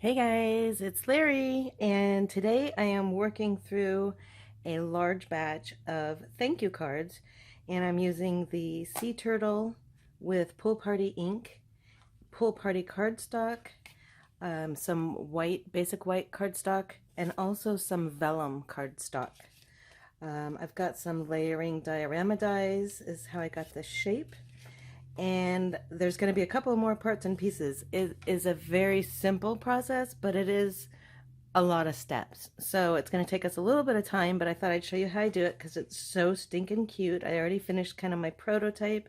Hey guys, it's Larry, and today I am working through a large batch of thank you cards, and I'm using the Sea Turtle with Pool Party ink, Pool Party cardstock, some white, basic white cardstock, and also some vellum cardstock. I've got some layering diorama dies, is how I got this shape. And there's going to be a couple more parts and pieces. It is a very simple process, but it is a lot of steps. So it's going to take us a little bit of time, but I thought I'd show you how I do it because it's so stinking cute. I already finished kind of my prototype,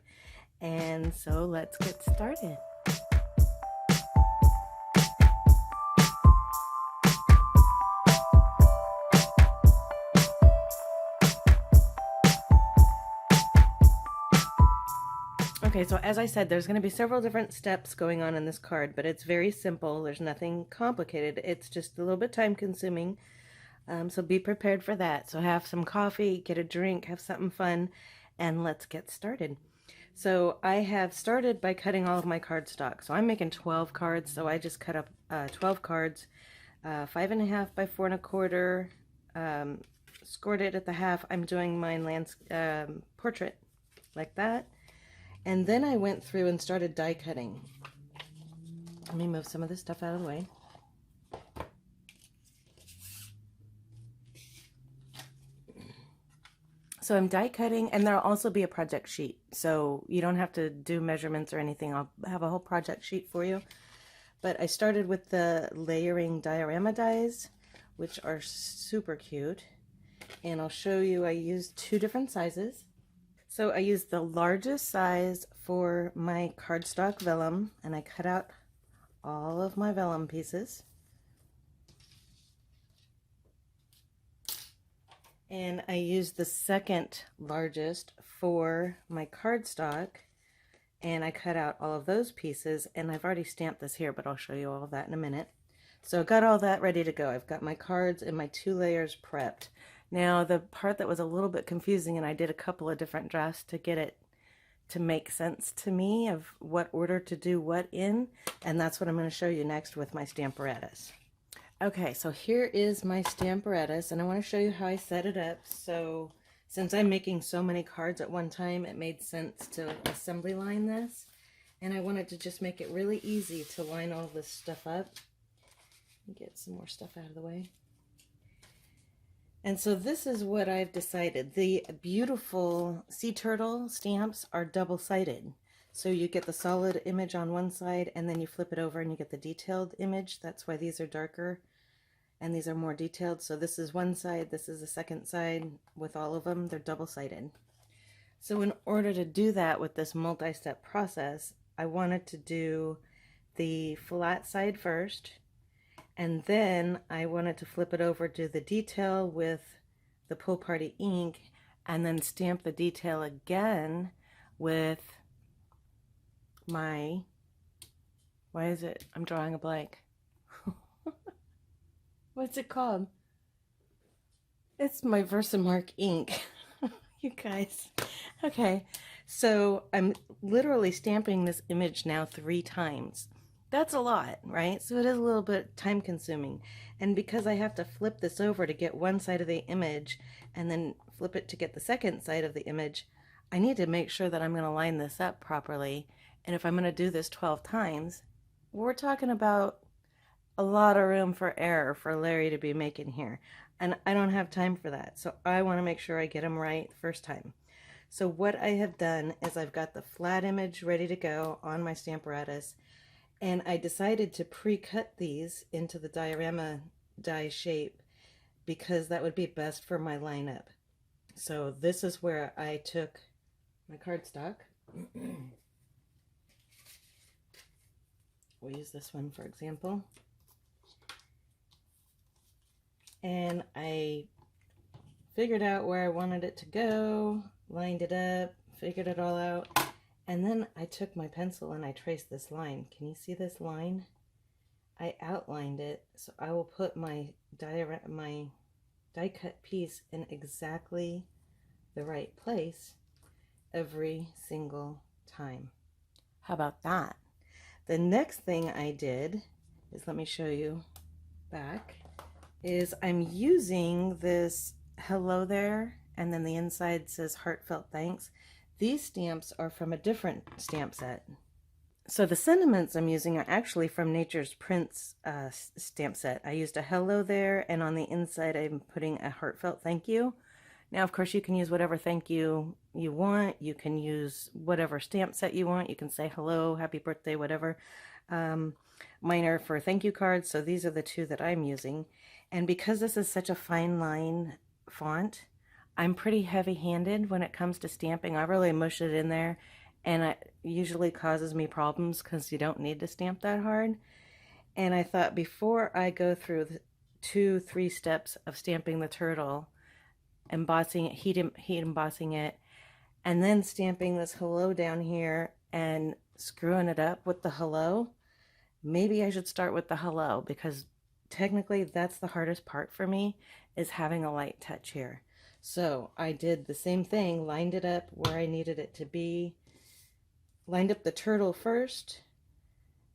and so let's get started. Okay, so as I said, there's going to be several different steps going on in this card, but it's very simple. There's nothing complicated. It's just a little bit time consuming. So be prepared for that. So have some coffee, get a drink, have something fun, and let's get started. So I have started by cutting all of my cardstock. So I'm making 12 cards, so I just cut up 12 cards, 5.5 by 4.25, scored it at the half. I'm doing my portrait like that. And then I went through and started die cutting. Let me move some of this stuff out of the way. So I'm die cutting, and there'll also be a project sheet. So you don't have to do measurements or anything. I'll have a whole project sheet for you. But I started with the layering diorama dies, which are super cute. And I'll show you, I used two different sizes. So I used the largest size for my cardstock vellum, and I cut out all of my vellum pieces. And I used the second largest for my cardstock, and I cut out all of those pieces, and I've already stamped this here, but I'll show you all of that in a minute. So I got all that ready to go. I've got my cards and my 2 layers prepped. Now the part that was a little bit confusing, and I did a couple of different drafts to get it to make sense to me of what order to do what in, and that's what I'm going to show you next with my Stamparatus. Okay, so here is my Stamparatus, and I want to show you how I set it up. So since I'm making so many cards at one time, it made sense to assembly line this, and I wanted to just make it really easy to line all this stuff up. Get some more stuff out of the way. And so this is what I've decided. The beautiful sea turtle stamps are double-sided. So you get the solid image on one side, and then you flip it over and you get the detailed image. That's why these are darker and these are more detailed. So this is one side, this is the second side. With all of them, they're double-sided. So in order to do that with this multi-step process, I wanted to do the flat side first, and then I wanted to flip it over to the detail with the Pool Party ink, and then stamp the detail again with my, why is it, I'm drawing a blank. What's it called? It's my Versamark ink. You guys. Okay, so I'm literally stamping this image now 3 times. That's a lot, right? So it is a little bit time consuming. And because I have to flip this over to get one side of the image and then flip it to get the second side of the image, I need to make sure that I'm going to line this up properly. And if I'm going to do this 12 times, we're talking about a lot of room for error for Larry to be making here. And I don't have time for that. So I want to make sure I get them right the first time. So what I have done is I've got the flat image ready to go on my Stamparatus. And I decided to pre-cut these into the diorama die shape because that would be best for my lineup. So this is where I took my cardstock. We'll use this one for example. And I figured out where I wanted it to go, lined it up, figured it all out. And then I took my pencil and I traced this line. Can you see this line? I outlined it, so I will put my die cut piece in exactly the right place every single time. How about that? The next thing I did is, let me show you back, is I'm using this hello there, and then the inside says heartfelt thanks. These stamps are from a different stamp set. So the sentiments I'm using are actually from Nature's Prints stamp set. I used a hello there, and on the inside I'm putting a heartfelt thank you. Now, of course, you can use whatever thank you you want. You can use whatever stamp set you want. You can say hello, happy birthday, whatever. Mine are for thank you cards, so these are the two that I'm using. And because this is such a fine line font, I'm pretty heavy-handed when it comes to stamping. I really mush it in there, and it usually causes me problems because you don't need to stamp that hard. And I thought, before I go through the 2-3 steps of stamping the turtle, embossing it, heat embossing it, and then stamping this hello down here and screwing it up with the hello, maybe I should start with the hello, because technically that's the hardest part for me, is having a light touch here. So I did the same thing, lined it up where I needed it to be, lined up the turtle first,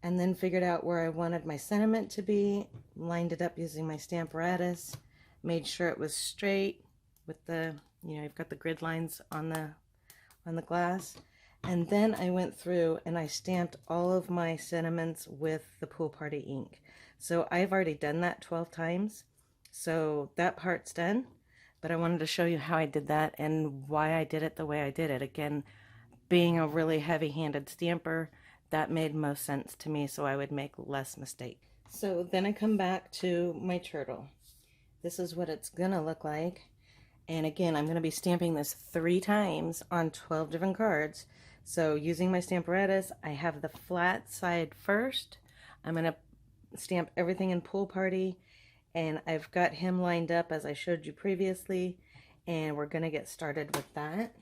and then figured out where I wanted my sentiment to be, lined it up using my Stamparatus, made sure it was straight with the, you know, you've got the grid lines on the glass. And then I went through and I stamped all of my sentiments with the Pool Party ink. So I've already done that 12 times. So that part's done. But I wanted to show you how I did that and why I did it the way I did it. Again, being a really heavy-handed stamper, that made most sense to me, so I would make less mistakes. So then I come back to my turtle. This is what it's gonna look like. And again, I'm gonna be stamping this 3 times on 12 different cards. So using my Stamparatus, I have the flat side first. I'm gonna stamp everything in Pool Party, and I've got him lined up as I showed you previously, and we're gonna get started with that.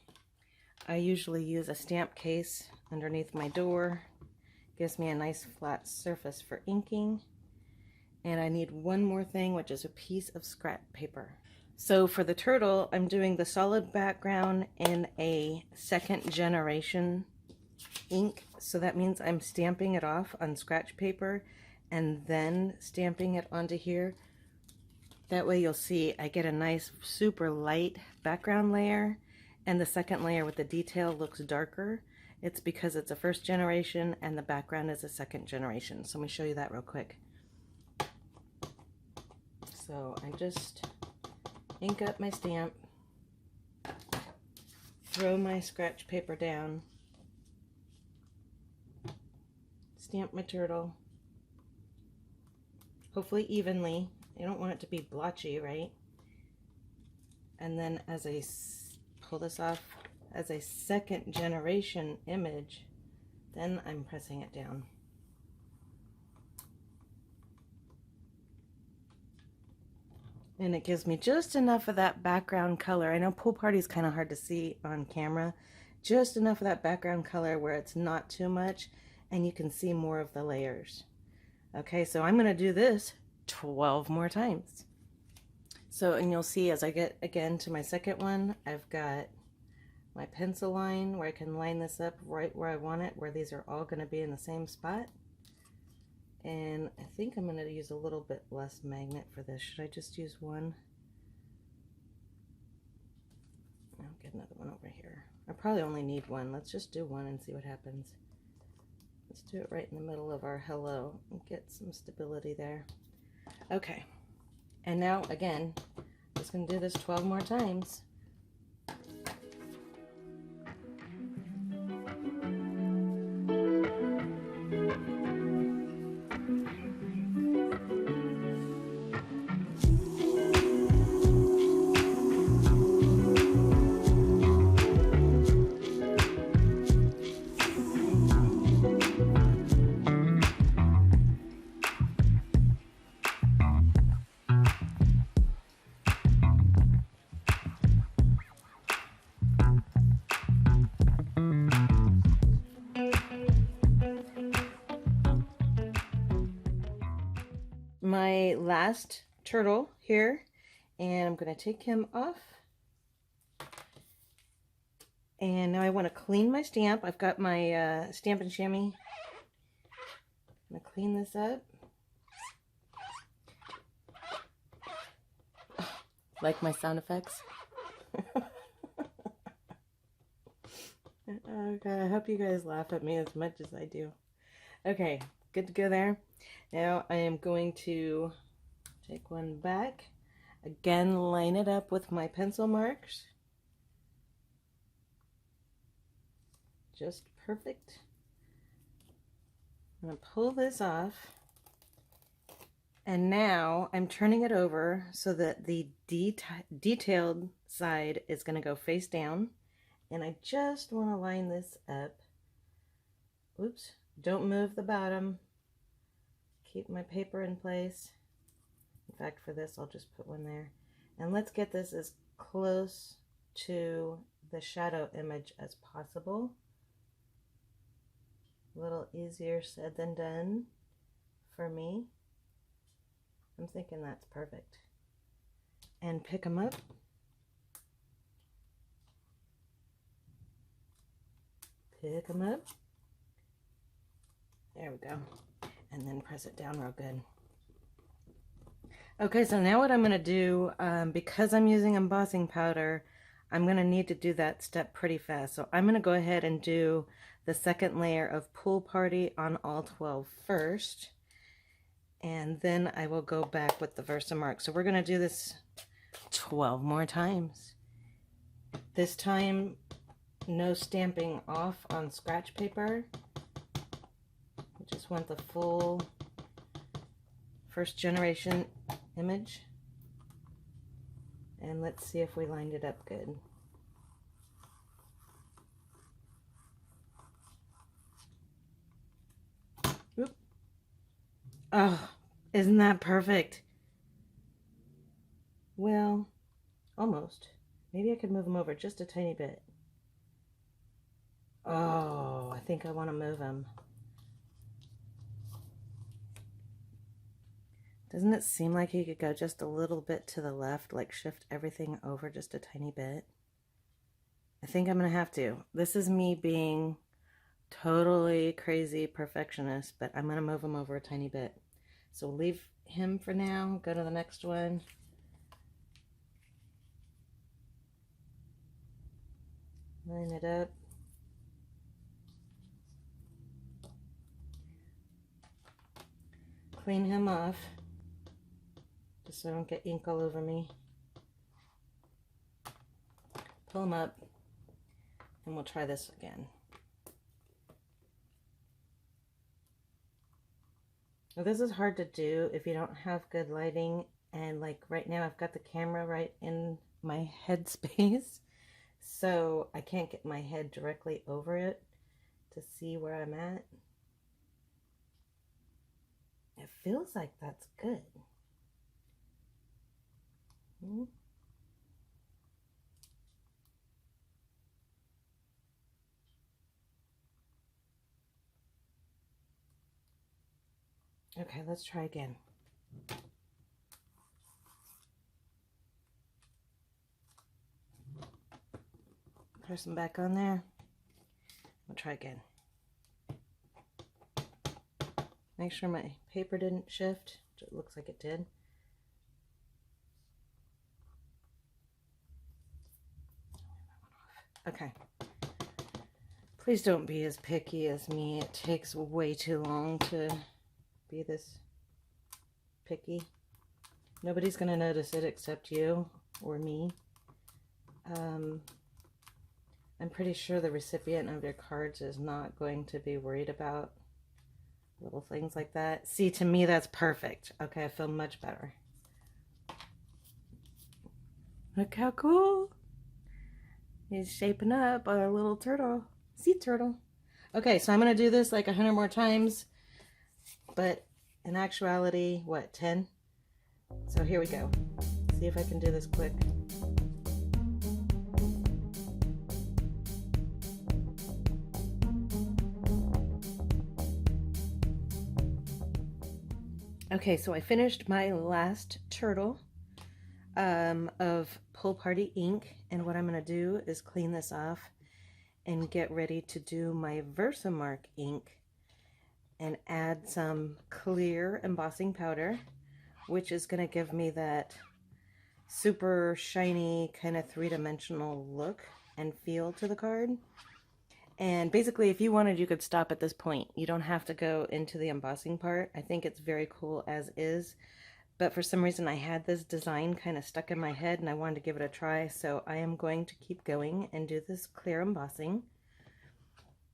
I usually use a stamp case underneath my door. Gives me a nice flat surface for inking. And I need one more thing, which is a piece of scrap paper. So for the turtle, I'm doing the solid background in a 2nd generation ink. So that means I'm stamping it off on scratch paper and then stamping it onto here. That way you'll see I get a nice super light background layer, and the second layer with the detail looks darker. It's because it's a 1st generation and the background is a 2nd generation. So let me show you that real quick. So I just ink up my stamp, throw my scratch paper down, stamp my turtle, hopefully evenly. I don't want it to be blotchy, right? And then as I pull this off as a 2nd generation image, then I'm pressing it down. And it gives me just enough of that background color. I know Pool Party is kind of hard to see on camera. Just enough of that background color where it's not too much and you can see more of the layers. Okay, so I'm going to do this 12 more times. So, and you'll see as I get again to my 2nd one, I've got my pencil line where I can line this up right where I want it, where these are all going to be in the same spot. And I think I'm going to use a little bit less magnet for this. Should I just use one? I'll get another one over here. I probably only need one. Let's just do one and see what happens. Let's do it right in the middle of our hello and get some stability there. Okay. And now, again, I'm just going to do this 12 more times. My last turtle here, and I'm going to take him off. And now I want to clean my stamp. I've got my Stampin' Chamois. I'm going to clean this up. Like my sound effects? Oh god, I hope you guys laugh at me as much as I do. Okay, good to go there. Now I am going to take one back. Again, line it up with my pencil marks. Just perfect. I'm going to pull this off. And now I'm turning it over so that the detailed side is going to go face down. And I just want to line this up. Oops, don't move the bottom. Keep my paper in place. In fact, for this, I'll just put one there. And let's get this as close to the shadow image as possible. A little easier said than done for me. I'm thinking that's perfect. And pick them up. Pick them up. There we go. And then press it down real good. Okay, so now what I'm going to do, because I'm using embossing powder, I'm going to need to do that step pretty fast. So I'm going to go ahead and do the second layer of Pool Party on all 12 first. And then I will go back with the Versamark. So we're going to do this 12 more times. This time, no stamping off on scratch paper. We just want the full first generation image. And let's see if we lined it up good. Oop. Oh, isn't that perfect? Well, almost. Maybe I could move them over just a tiny bit. Oh, I think I want to move them. Doesn't it seem like he could go just a little bit to the left, like shift everything over just a tiny bit? I think I'm going to have to. This is me being totally crazy perfectionist, but I'm going to move him over a tiny bit. So we'll leave him for now, go to the next one. Line it up. Clean him off, just so I don't get ink all over me. Pull him up, and we'll try this again. Now, this is hard to do if you don't have good lighting, and like right now I've got the camera right in my head space, so I can't get my head directly over it to see where I'm at. It feels like that's good. Okay, let's try again. Press them back on there. We'll try again. Make sure my paper didn't shift. It looks like it did. Okay. Please don't be as picky as me. It takes way too long to be this picky. Nobody's going to notice it except you or me. I'm pretty sure the recipient of your cards is not going to be worried about little things like that. See, to me, that's perfect. Okay, I feel much better. Look how cool. He's shaping up a little turtle. Sea turtle. Okay, so I'm going to do this like 100 more times. But in actuality, what, 10? So here we go. See if I can do this quick. Okay, so I finished my last turtle of Pool Party ink, and what I'm going to do is clean this off and get ready to do my Versamark ink and add some clear embossing powder, which is going to give me that super shiny kind of three-dimensional look and feel to the card. And basically, if you wanted, you could stop at this point. You don't have to go into the embossing part. I think it's very cool as is. But for some reason, I had this design kind of stuck in my head and I wanted to give it a try. So I am going to keep going and do this clear embossing.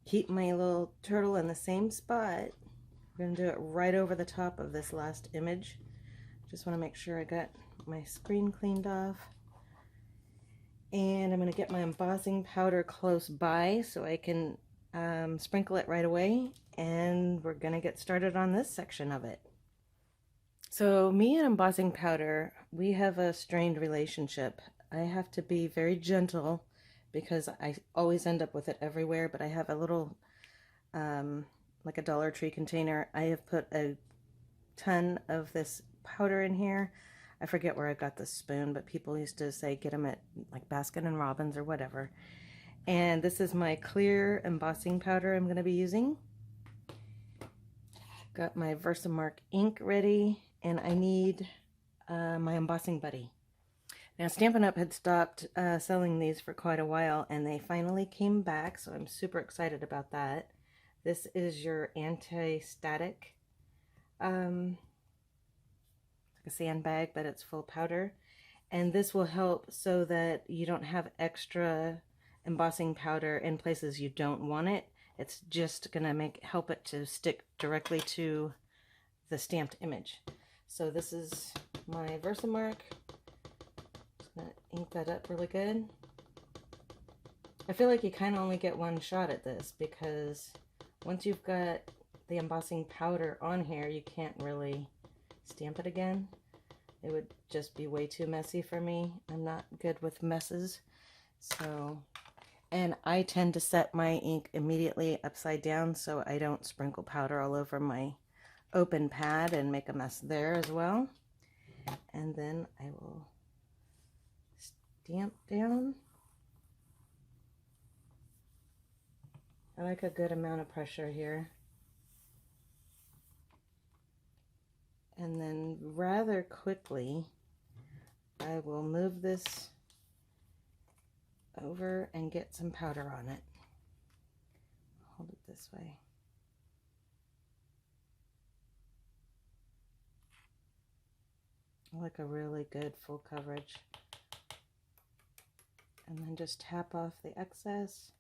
Keep my little turtle in the same spot. I'm going to do it right over the top of this last image. Just want to make sure I got my screen cleaned off. And I'm going to get my embossing powder close by so I can sprinkle it right away. And we're going to get started on this section of it. So me and embossing powder, we have a strained relationship. I have to be very gentle because I always end up with it everywhere, but I have a little, like a Dollar Tree container. I have put a ton of this powder in here. I forget where I got this spoon, but people used to say get them at like Baskin and Robbins or whatever. And this is my clear embossing powder I'm going to be using. Got my Versamark ink ready, and I need my embossing buddy. Now Stampin' Up! Had stopped selling these for quite a while, and they finally came back, so I'm super excited about that. This is your anti-static a sandbag, but it's full powder, and this will help so that you don't have extra embossing powder in places you don't want it. It's just gonna help it to stick directly to the stamped image. So this is my Versamark. Just gonna ink that up really good. I feel like you kind of only get one shot at this because once you've got the embossing powder on here, you can't really stamp it again. It would just be way too messy for me. I'm not good with messes. So, and I tend to set my ink immediately upside down so I don't sprinkle powder all over my open pad and make a mess there as well. And then I will stamp down. I like a good amount of pressure here. And then rather quickly, I will move this over and get some powder on it. Hold it this way. I like a really good full coverage. And then just tap off the excess.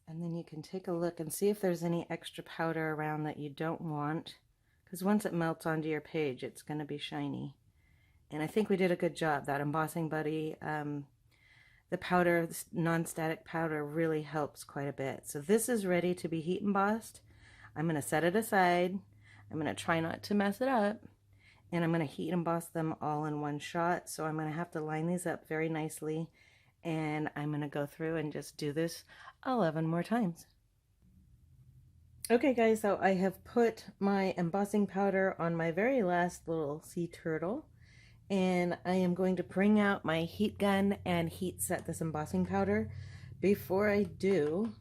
And then you can take a look and see if there's any extra powder around that you don't want, because once it melts onto your page, it's going to be shiny. And I think we did a good job. That embossing buddy, the powder, the non-static powder really helps quite a bit. So this is ready to be heat embossed. I'm going to set it aside. I'm going to try not to mess it up. And I'm going to heat emboss them all in one shot. So I'm going to have to line these up very nicely. And I'm going to go through and just do this 11 more times. Okay guys, so I have put my embossing powder on my very last little sea turtle, and I am going to bring out my heat gun and heat set this embossing powder. Before I do,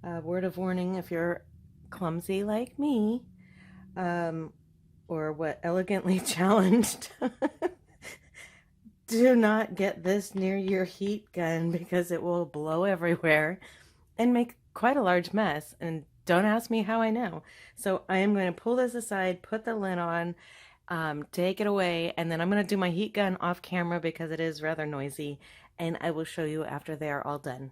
a word of warning if you're clumsy like me, or what, elegantly challenged, do not get this near your heat gun because it will blow everywhere and make quite a large mess. And don't ask me how I know. So I am going to pull this aside, put the lid on, take it away, and then I'm going to do my heat gun off camera because it is rather noisy, and I will show you after they are all done.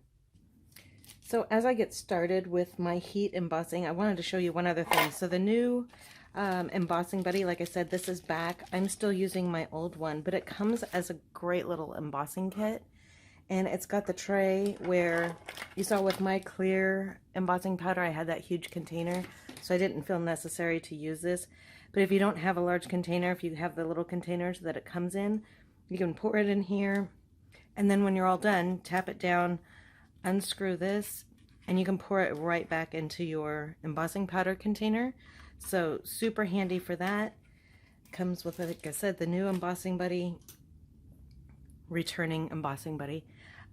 So as I get started with my heat embossing, I wanted to show you one other thing. So the new embossing buddy, like I said, this is back. I'm still using my old one, but it comes as a great little embossing kit. And it's got the tray where you saw with my clear embossing powder, I had that huge container, so I didn't feel necessary to use this. But if you don't have a large container, if you have the little containers that it comes in, you can pour it in here. And then when you're all done, tap it down, unscrew this, and you can pour it right back into your embossing powder container. So super handy for that. Comes with, like I said, the new embossing buddy, returning embossing buddy.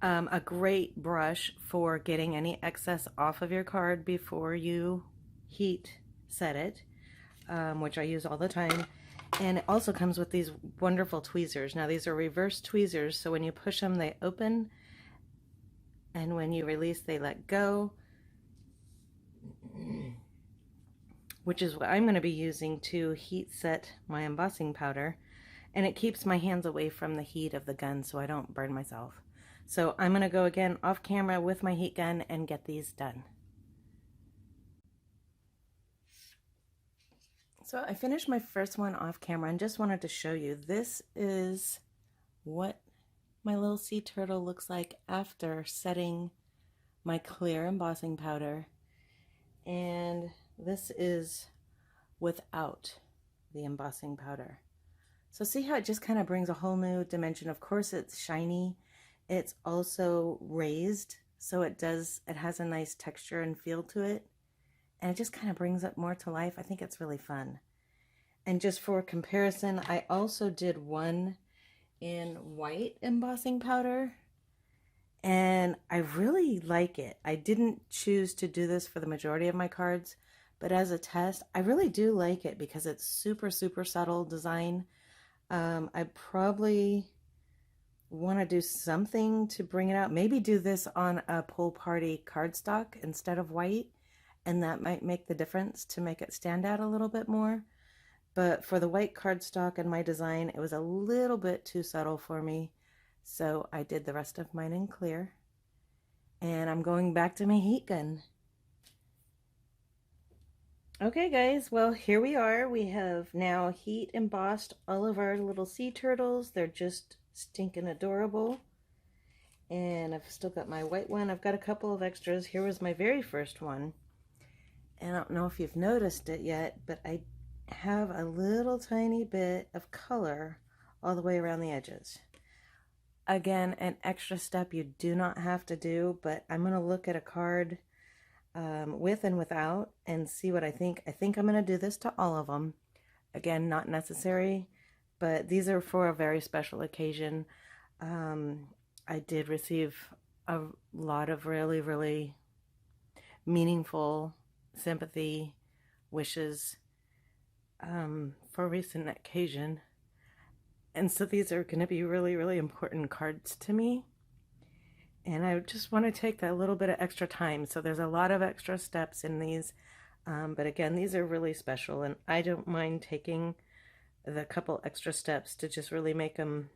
A great brush for getting any excess off of your card before you heat set it, which I use all the time. And it also comes with these wonderful tweezers. Now these are reverse tweezers, so when you push them, they open, and when you release, they let go, which is what I'm going to be using to heat set my embossing powder. And it keeps my hands away from the heat of the gun so I don't burn myself. So I'm going to go again off camera with my heat gun and get these done. So I finished my first one off camera and just wanted to show you, this is what my little sea turtle looks like after setting my clear embossing powder. And this is without the embossing powder. So see how it just kind of brings a whole new dimension. Of course it's shiny. It's also raised, so it has a nice texture and feel to it. And it just kind of brings it more to life. I think it's really fun. And just for comparison, I also did one in white embossing powder, and I really like it. I didn't choose to do this for the majority of my cards, but as a test, I really do like it because it's super, super subtle design. I probably want to do something to bring it out. Maybe do this on a pool party cardstock instead of white, and that might make the difference to make it stand out a little bit more. But for the white cardstock and my design, it was a little bit too subtle for me, so I did the rest of mine in clear. And I'm going back to my heat gun. Okay guys, well here we are. We have now heat embossed all of our little sea turtles. They're just stinking adorable. And I've still got my white one. I've got a couple of extras. Here was my very first one. And I don't know if you've noticed it yet, but I have a little tiny bit of color all the way around the edges. Again, an extra step you do not have to do, but I'm going to look at a card with and without and see what I think. I think I'm going to do this to all of them. Again, not necessary, but these are for a very special occasion. I did receive a lot of really, really meaningful sympathy wishes for a recent occasion. And so these are going to be really, really important cards to me. And I just want to take that little bit of extra time. So there's a lot of extra steps in these. But again, these are really special. And I don't mind taking the couple extra steps to just really make them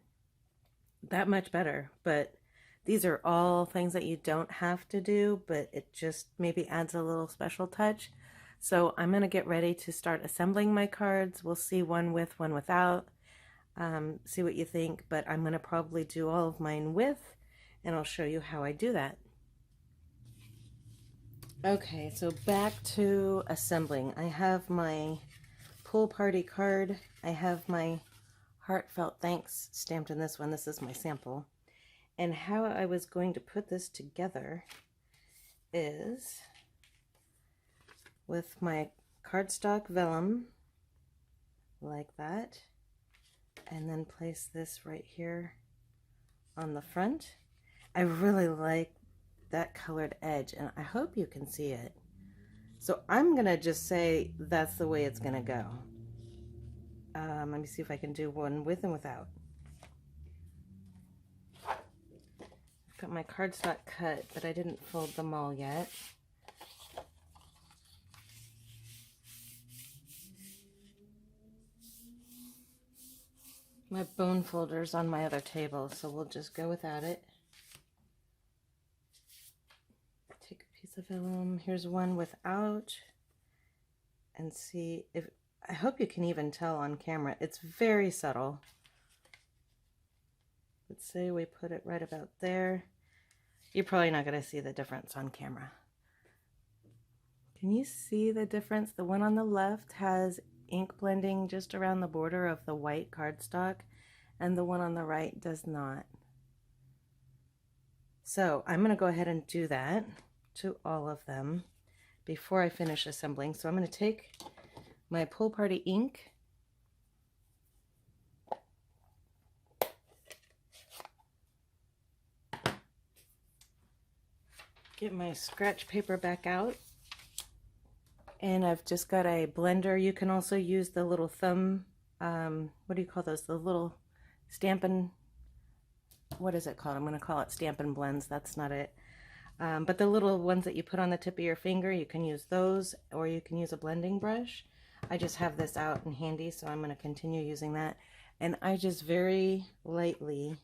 that much better. But these are all things that you don't have to do, but it just maybe adds a little special touch. So I'm going to get ready to start assembling my cards. We'll see one with, one without. See what you think, but I'm going to probably do all of mine with, and I'll show you how I do that. Okay, so back to assembling. I have my pool party card. I have my heartfelt thanks stamped in this one. This is my sample. And how I was going to put this together is with my cardstock vellum, like that, and then place this right here on the front. I really like that colored edge, and I hope you can see it. So I'm gonna just say that's the way it's gonna go. Let me see if I can do one with and without. I've got my cardstock cut, but I didn't fold them all yet. My bone folder's on my other table, so we'll just go without it. Take a piece of vellum. Here's one without. And see if, I hope you can even tell on camera. It's very subtle. Let's say we put it right about there. You're probably not going to see the difference on camera. Can you see the difference? The one on the left has ink blending just around the border of the white cardstock, and the one on the right does not. So I'm going to go ahead and do that to all of them before I finish assembling. So I'm going to take my pool party ink, get my scratch paper back out, And I've just got a blender. You can also use the little thumb, what do you call those? The little Stampin', what is it called? I'm going to call it Stampin' Blends. That's not it. But the little ones that you put on the tip of your finger, you can use those, or you can use a blending brush. I just have this out and handy, so I'm going to continue using that. And I just very lightly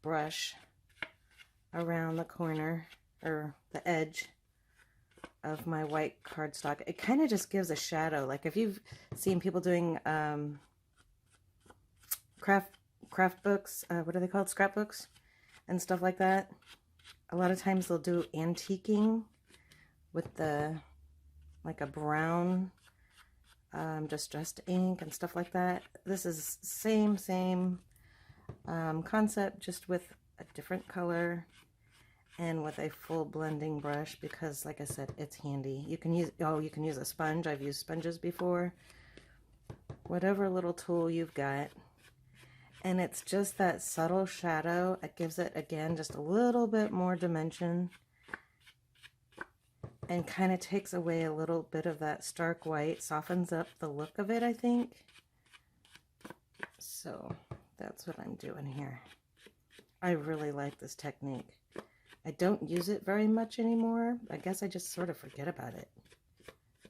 brush around the corner, or the edge of my white cardstock. It kind of just gives a shadow. Like if you've seen people doing craft books, what are they called? Scrapbooks and stuff like that. A lot of times they'll do antiquing with the, like a brown distressed ink and stuff like that. This is same concept, just with a different color and with a full blending brush, because like I said, it's handy. You can use, oh, you can use a sponge. I've used sponges before. Whatever little tool you've got. And it's just that subtle shadow. It gives it, again, just a little bit more dimension and kind of takes away a little bit of that stark white, softens up the look of it, I think. So that's what I'm doing here. I really like this technique. I don't use it very much anymore. I guess I just sort of forget about it.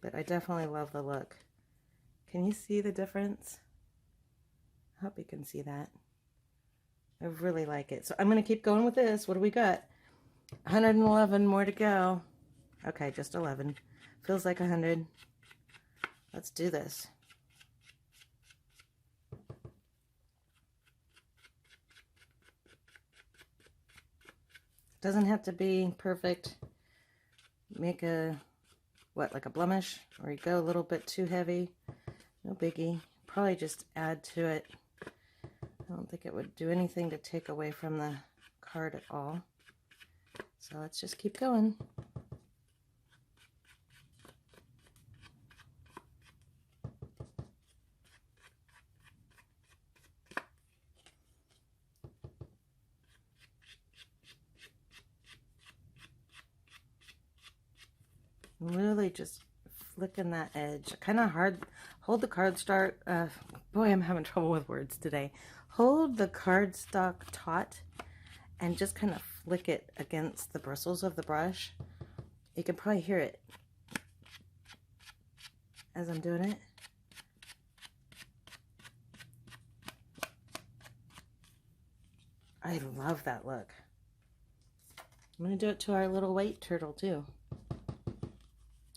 But I definitely love the look. Can you see the difference? I hope you can see that. I really like it. So I'm going to keep going with this. What do we got? 111 more to go. Okay, just 11. Feels like 100. Let's do this. Doesn't have to be perfect. Make a, what, like a blemish? Or you go a little bit too heavy. No biggie. Probably just add to it. I don't think it would do anything to take away from the card at all. So let's just keep going. Really just flicking that edge. Kind of hard. Hold the cardstock. Boy, I'm having trouble with words today. Hold the cardstock taut and just kind of flick it against the bristles of the brush. You can probably hear it as I'm doing it. I love that look. I'm going to do it to our little white turtle too.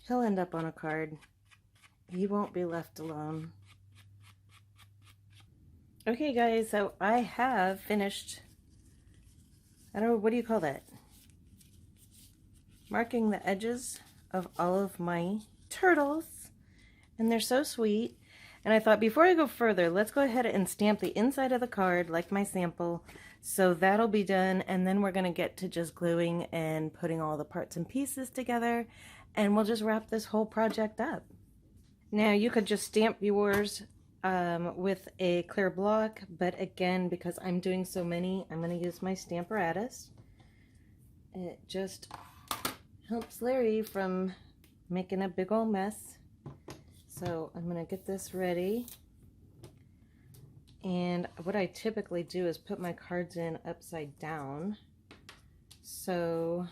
He'll end up on a card. He won't be left alone. Okay guys, so I have finished, I don't know, what do you call that? Marking the edges of all of my turtles. And they're so sweet. And I thought before I go further, let's go ahead and stamp the inside of the card like my sample. So that'll be done, and then we're going to get to just gluing and putting all the parts and pieces together, and we'll just wrap this whole project up. Now you could just stamp yours with a clear block, but again, because I'm doing so many, I'm going to use my Stamparatus. It just helps Larry from making a big old mess. So I'm going to get this ready. And what I typically do is put my cards in upside down so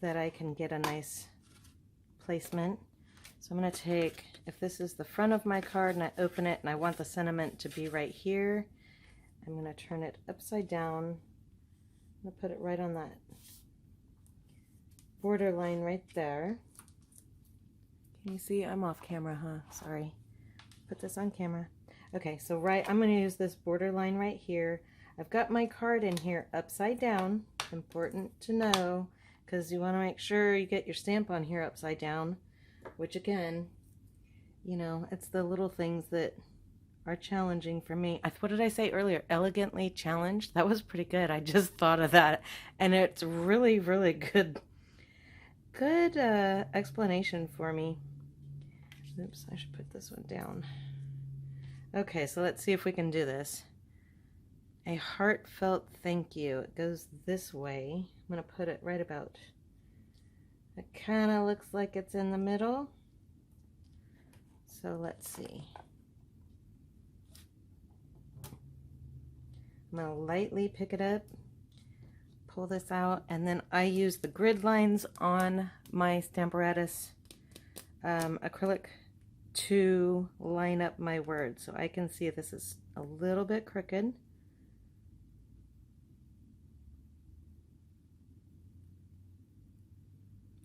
that I can get a nice placement. So I'm going to take, if this is the front of my card and I open it and I want the sentiment to be right here, I'm going to turn it upside down. I'm going to put it right on that border line right there. Can you see? I'm off camera, huh? Sorry. Put this on camera. Okay, so I'm going to use this border line right here. I've got my card in here upside down. Important to know, because you want to make sure you get your stamp on here upside down, which again, you know, it's the little things that are challenging for me. What did I say earlier? Elegantly challenged? That was pretty good. I just thought of that, and it's really, really good explanation for me. Oops, I should put this one down. Okay, so let's see if we can do this. A heartfelt thank you. It goes this way. I'm going to put it right about, It kind of looks like it's in the middle. So let's see. I'm going to lightly pick it up, pull this out, and then I use the grid lines on my Stamparatus acrylic to line up my words. So I can see this is a little bit crooked.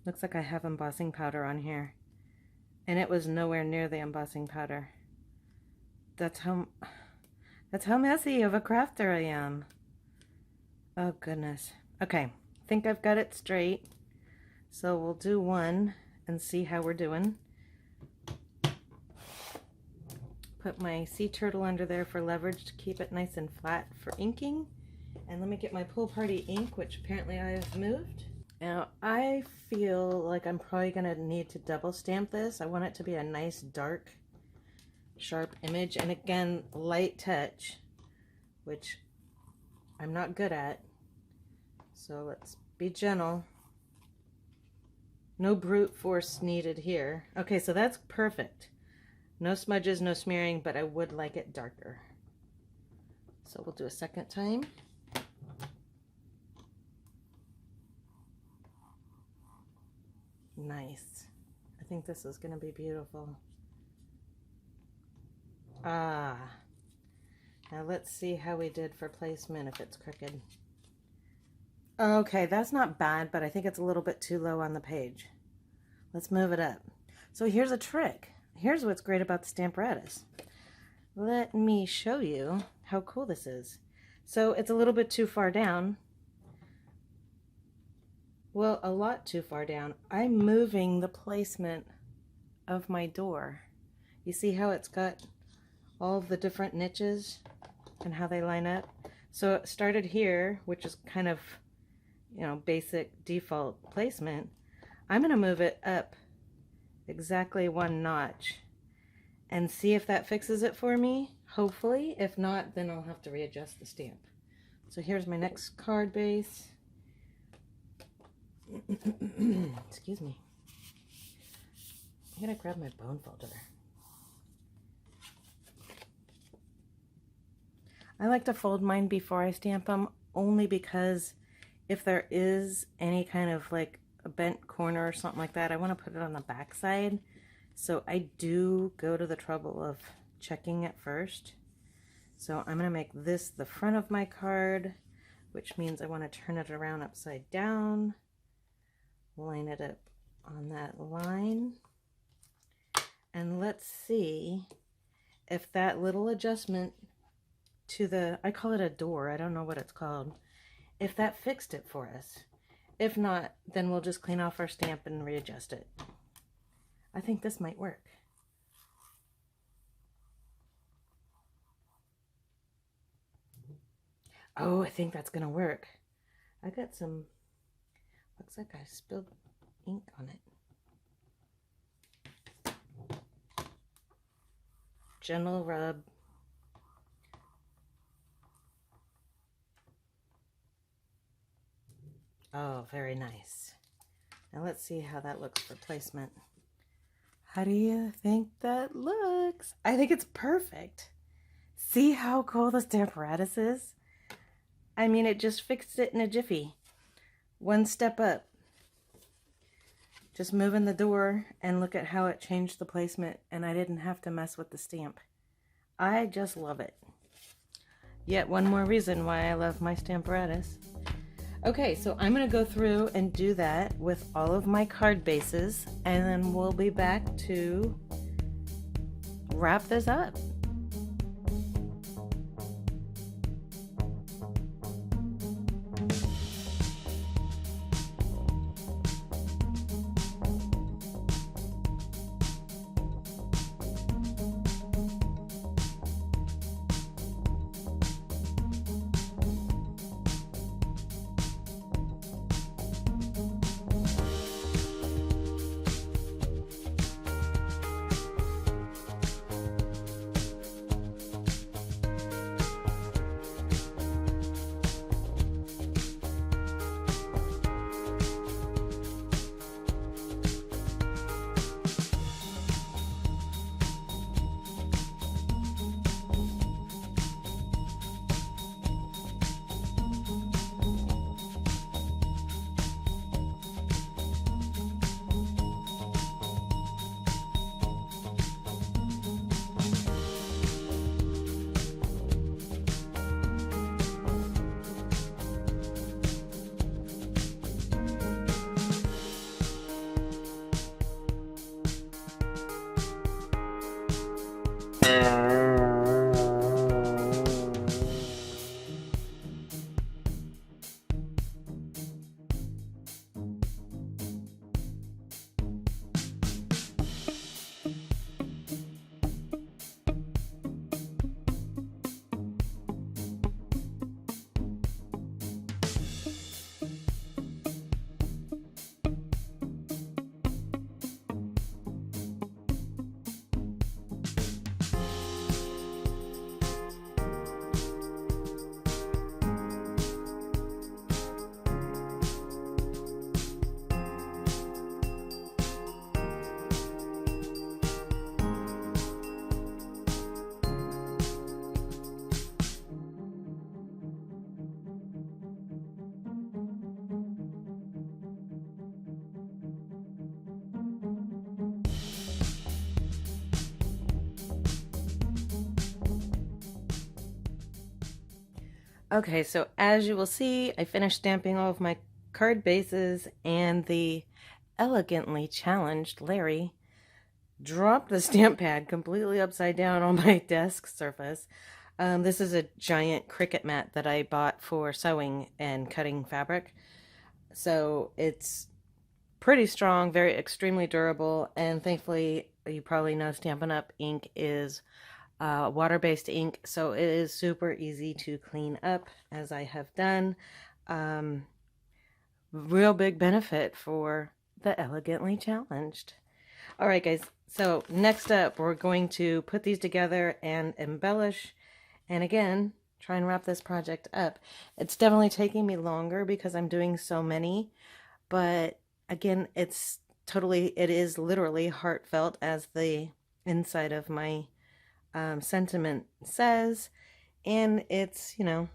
Looks like I have embossing powder on here, and it was nowhere near the embossing powder. That's how messy of a crafter I am. Oh goodness. Okay, I think I've got it straight. So we'll do one and see how we're doing. Put my sea turtle under there for leverage to keep it nice and flat for inking. And let me get my Pool Party ink, which apparently I have moved. Now, I feel like I'm probably going to need to double stamp this. I want it to be a nice, dark, sharp image. And again, light touch, which I'm not good at. So let's be gentle. No brute force needed here. Okay, so that's perfect. No smudges, no smearing, but I would like it darker. So we'll do a second time. Nice. I think this is going to be beautiful. Ah. Now let's see how we did for placement if it's crooked. Okay, that's not bad, but I think it's a little bit too low on the page. Let's move it up. So here's a trick. Here's what's great about the Stamparatus. Let me show you how cool this is. So it's a little bit too far down. Well, a lot too far down. I'm moving the placement of my door. You see how it's got all of the different niches and how they line up? So it started here, which is kind of, you know, basic default placement. I'm going to move it up exactly one notch and see if that fixes it for me. Hopefully. If not, then I'll have to readjust the stamp. So here's my next card base. Excuse me. I'm gonna grab my bone folder. I like to fold mine before I stamp them, only because if there is any kind of like a bent corner or something like that, I want to put it on the back side. So I do go to the trouble of checking it first. So I'm going to make this the front of my card, which means I want to turn it around upside down, line it up on that line, and let's see if that little adjustment to the, I call it a door, I don't know what it's called, if that fixed it for us. If not, then we'll just clean off our stamp and readjust it. I think this might work. Oh, I think that's gonna work. I got some, looks like I spilled ink on it. Gentle rub. Oh, very nice. Now let's see how that looks for placement. How do you think that looks? I think it's perfect. See how cool the Stamparatus is? I mean, it just fixed it in a jiffy. One step up. Just moving the door, and look at how it changed the placement, and I didn't have to mess with the stamp. I just love it. Yet one more reason why I love my Stamparatus. Okay, so I'm going to go through and do that with all of my card bases, and then we'll be back to wrap this up. Okay, so as you will see, I finished stamping all of my card bases, and the elegantly challenged Larri dropped the stamp pad completely upside down on my desk surface. This is a giant Cricut mat that I bought for sewing and cutting fabric. So it's pretty strong, very extremely durable, and thankfully, you probably know Stampin' Up! Ink is water-based ink, so it is super easy to clean up, as I have done. Real big benefit for the elegantly challenged. All right, guys, so next up, we're going to put these together and embellish, and again, try and wrap this project up. It's definitely taking me longer because I'm doing so many, but again, it is literally heartfelt, as the inside of my sentiment says, and it's, you know,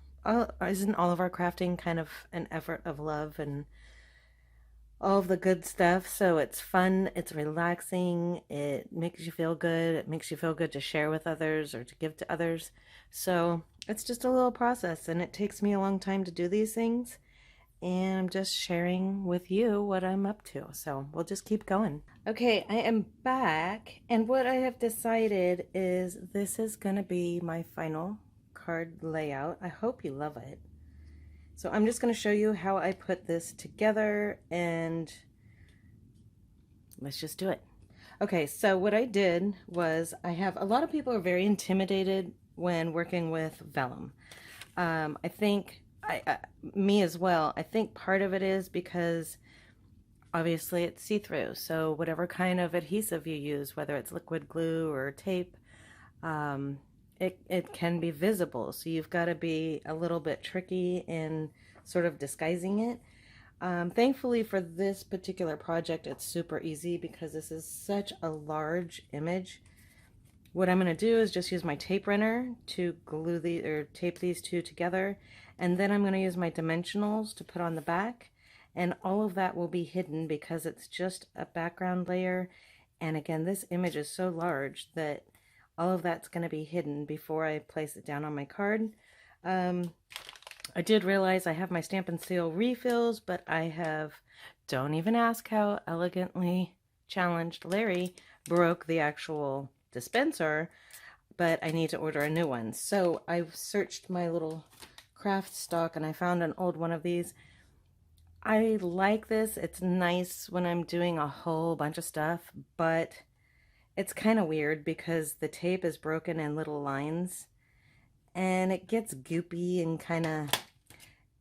isn't all of our crafting kind of an effort of love and all of the good stuff? So it's fun, it's relaxing, it makes you feel good, it makes you feel good to share with others or to give to others. So it's just a little process, and it takes me a long time to do these things, and I'm just sharing with you what I'm up to. So we'll just keep going. Okay, I am back, and what I have decided is this is gonna be my final card layout. I hope you love it. So I'm just gonna show you how I put this together, and let's just do it. Okay, so what I did was, I have a lot of people are very intimidated when working with vellum. I think me as well. I think part of it is because obviously it's see-through, so whatever kind of adhesive you use, whether it's liquid glue or tape, it can be visible, so you've got to be a little bit tricky in sort of disguising it. Thankfully for this particular project, it's super easy because this is such a large image. What I'm going to do is just use my tape runner to glue the or tape these two together, and then I'm going to use my dimensionals to put on the back, and all of that will be hidden because it's just a background layer. And again, this image is so large that all of that's going to be hidden before I place it down on my card. I did realize I have my Stampin' Seal refills, but I have, don't even ask how elegantly challenged Larri broke the actual dispenser, but I need to order a new one. So I've searched my little craft stock, and I found an old one of these. I like this. It's nice when I'm doing a whole bunch of stuff, but it's kind of weird because the tape is broken in little lines, and it gets goopy and kind of,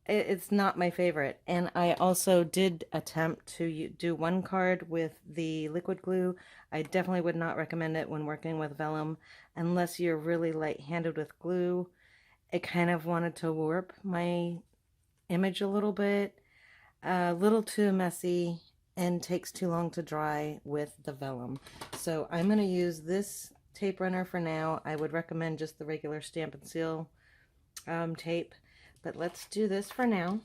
it's not my favorite. And I also did attempt to do one card with the liquid glue. I definitely would not recommend it when working with vellum unless you're really light-handed with glue. It kind of wanted to warp my image a little bit, a little too messy, and takes too long to dry with the vellum. So I'm going to use this tape runner for now. I would recommend just the regular Stampin' Seal tape, but let's do this for now.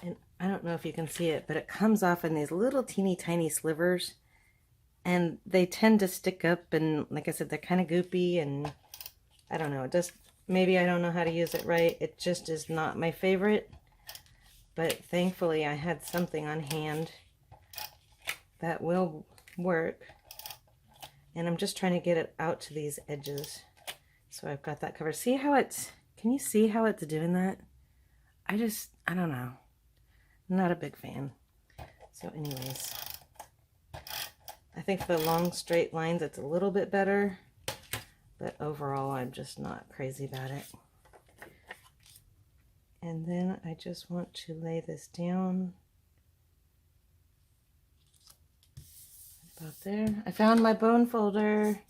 And I don't know if you can see it, but it comes off in these little teeny tiny slivers, and they tend to stick up, and like I said, they're kind of goopy, and I don't know, it just, maybe I don't know how to use it right. It just is not my favorite, but thankfully I had something on hand that will work, and I'm just trying to get it out to these edges. So I've got that covered. See how it's, can you see how it's doing that? I don't know. I'm not a big fan. So anyways, I think for the long straight lines it's a little bit better, but overall I'm just not crazy about it. And then I just want to lay this down about there. I found my bone folder.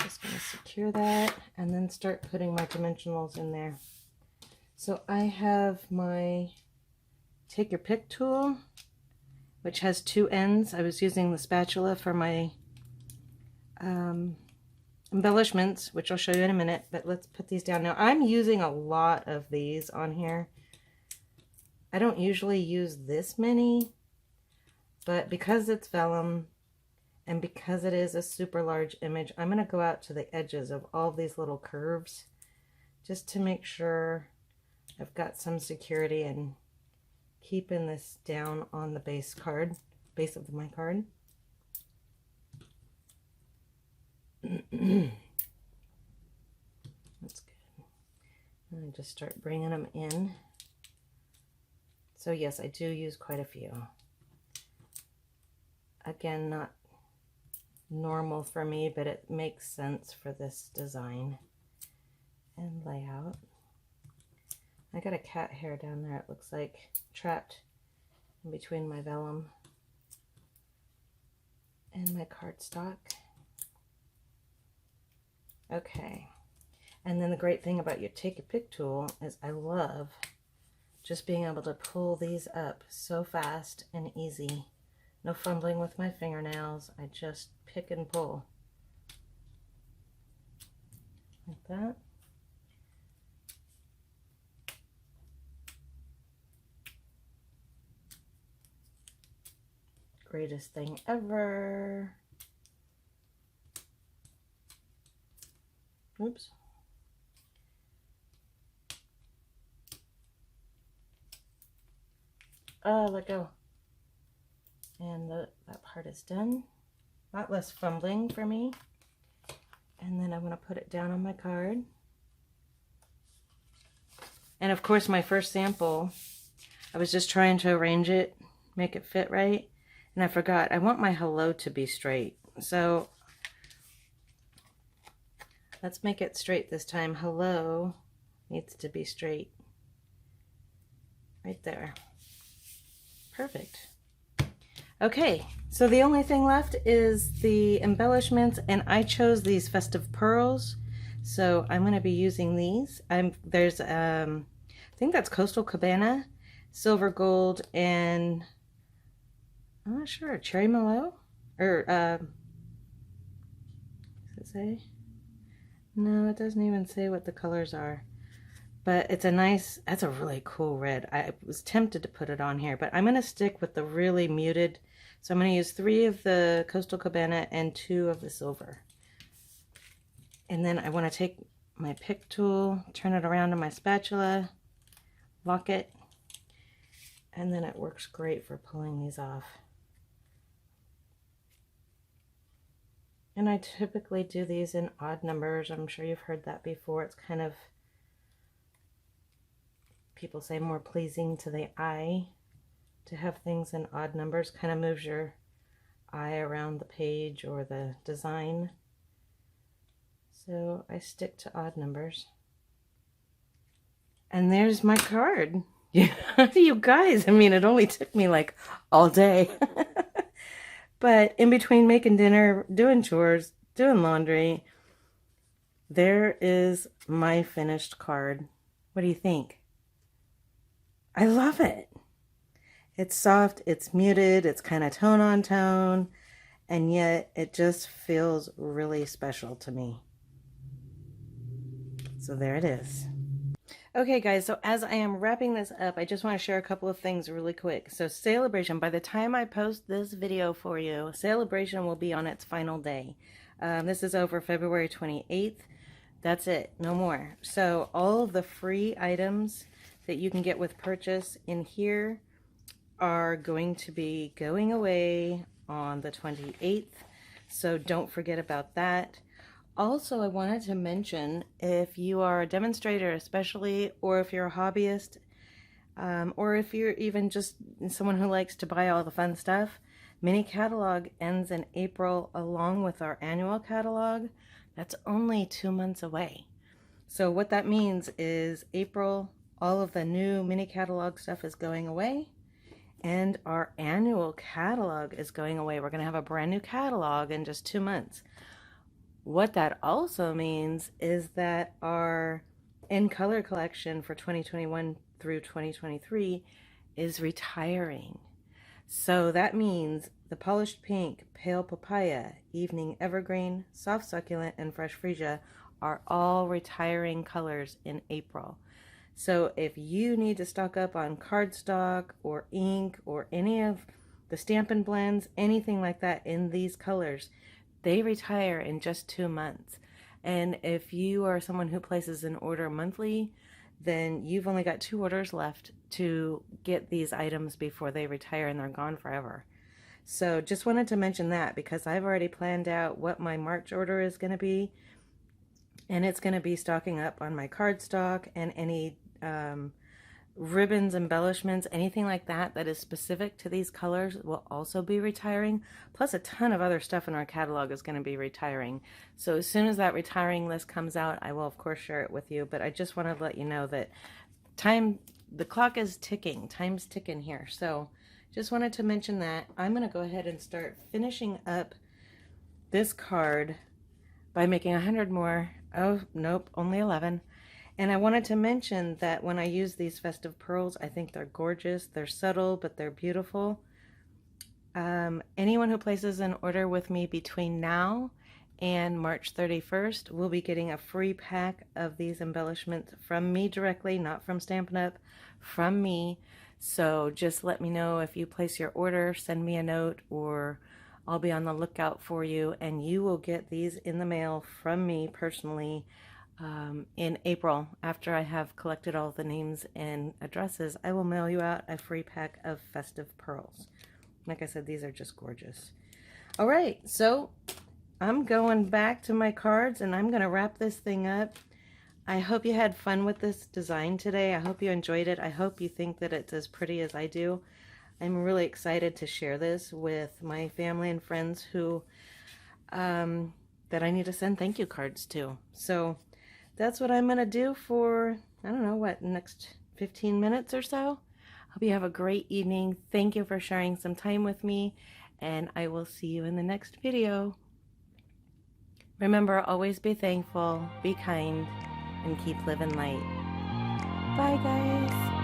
Just going to secure that and then start putting my dimensionals in there. So I have my take your pick tool, which has two ends. I was using the spatula for my embellishments, which I'll show you in a minute, but let's put these down. Now I'm using a lot of these on here. I don't usually use this many, but because it's vellum And because it is a super large image, I'm going to go out to the edges of all these little curves just to make sure I've got some security in keeping this down on the base of my card. That's good. And I just start bringing them in. So yes, I do use quite a few. Again, not normal for me, but it makes sense for this design and layout. I got a cat hair down there, it looks like, trapped in between my vellum and my cardstock. Okay, and then the great thing about your take a pick tool is I love just being able to pull these up so fast and easy. No fumbling with my fingernails, I just pick and pull like that. Greatest thing ever. Oops. Oh, let go. And that part is done. A lot less fumbling for me. And then I want to put it down on my card. And of course, my first sample, I was just trying to arrange it, make it fit right. And I forgot, I want my hello to be straight. So let's make it straight this time. Hello needs to be straight. Right there. Perfect. Okay, so the only thing left is the embellishments, and I chose these festive pearls. So I'm going to be using these. There's I think that's Coastal Cabana, silver gold, and I'm not sure, cherry mallow? Or does it say? No, it doesn't even say what the colors are. But it's a nice, that's a really cool red. I was tempted to put it on here, but I'm going to stick with the really muted. So I'm going to use 3 of the Coastal Cabana and 2 of the silver. And then I want to take my pick tool, turn it around on my spatula, lock it, and then it works great for pulling these off. And I typically do these in odd numbers. I'm sure you've heard that before. It's kind of, people say, more pleasing to the eye to have things in odd numbers. Kind of moves your eye around the page or the design. So I stick to odd numbers. And there's my card. Yeah, you guys, I mean, it only took me like all day. But in between making dinner, doing chores, doing laundry, there is my finished card. What do you think? I love it. It's soft, it's muted, it's kind of tone on tone, and yet it just feels really special to me. So there it is. Okay guys, so as I am wrapping this up, I just want to share a couple of things really quick. So Celebration, by the time I post this video for you, Celebration will be on its final day. This is over February 28th. That's it, no more. So all of the free items that you can get with purchase in here are going to be going away on the 28th. So don't forget about that. Also, I wanted to mention, if you are a demonstrator especially, or if you're a hobbyist, or if you're even just someone who likes to buy all the fun stuff, Mini Catalog ends in April along with our annual catalog. That's only 2 months away. So what that means is April, all of the new Mini Catalog stuff is going away, and our annual catalog is going away. We're going to have a brand new catalog in just 2 months. What that also means is that our in color collection for 2021 through 2023 is retiring. So that means the Polished Pink, Pale Papaya, Evening Evergreen, Soft Succulent, and Fresh Freesia are all retiring colors in April. So if you need to stock up on cardstock or ink or any of the Stampin' blends, anything like that in these colors, they retire in just 2 months. And if you are someone who places an order monthly, then you've only got 2 orders left to get these items before they retire and they're gone forever. So just wanted to mention that because I've already planned out what my March order is going to be, and it's going to be stocking up on my cardstock and any ribbons, embellishments, anything like that that is specific to these colors will also be retiring. Plus a ton of other stuff in our catalog is going to be retiring. So as soon as that retiring list comes out, I will of course share it with you. But I just want to let you know that the clock is ticking. Time's ticking here. So just wanted to mention that. I'm going to go ahead and start finishing up this card by making 100 more. Oh, nope, only 11. And I wanted to mention that when I use these festive pearls, I think they're gorgeous. They're subtle, but they're beautiful. Anyone who places an order with me between now and March 31st will be getting a free pack of these embellishments from me directly, not from Stampin' Up, from me. So just let me know if you place your order, send me a note, or I'll be on the lookout for you, and you will get these in the mail from me personally in April. After I have collected all the names and addresses, I will mail you out a free pack of festive pearls. Like I said, these are just gorgeous. All right, so I'm going back to my cards and I'm going to wrap this thing up. I hope you had fun with this design today. I hope you enjoyed it. I hope you think that it's as pretty as I do. I'm really excited to share this with my family and friends who that I need to send thank you cards to. So that's what I'm going to do for, I don't know, what, next 15 minutes or so. Hope you have a great evening. Thank you for sharing some time with me, and I will see you in the next video. Remember, always be thankful, be kind, and keep living light. Bye, guys.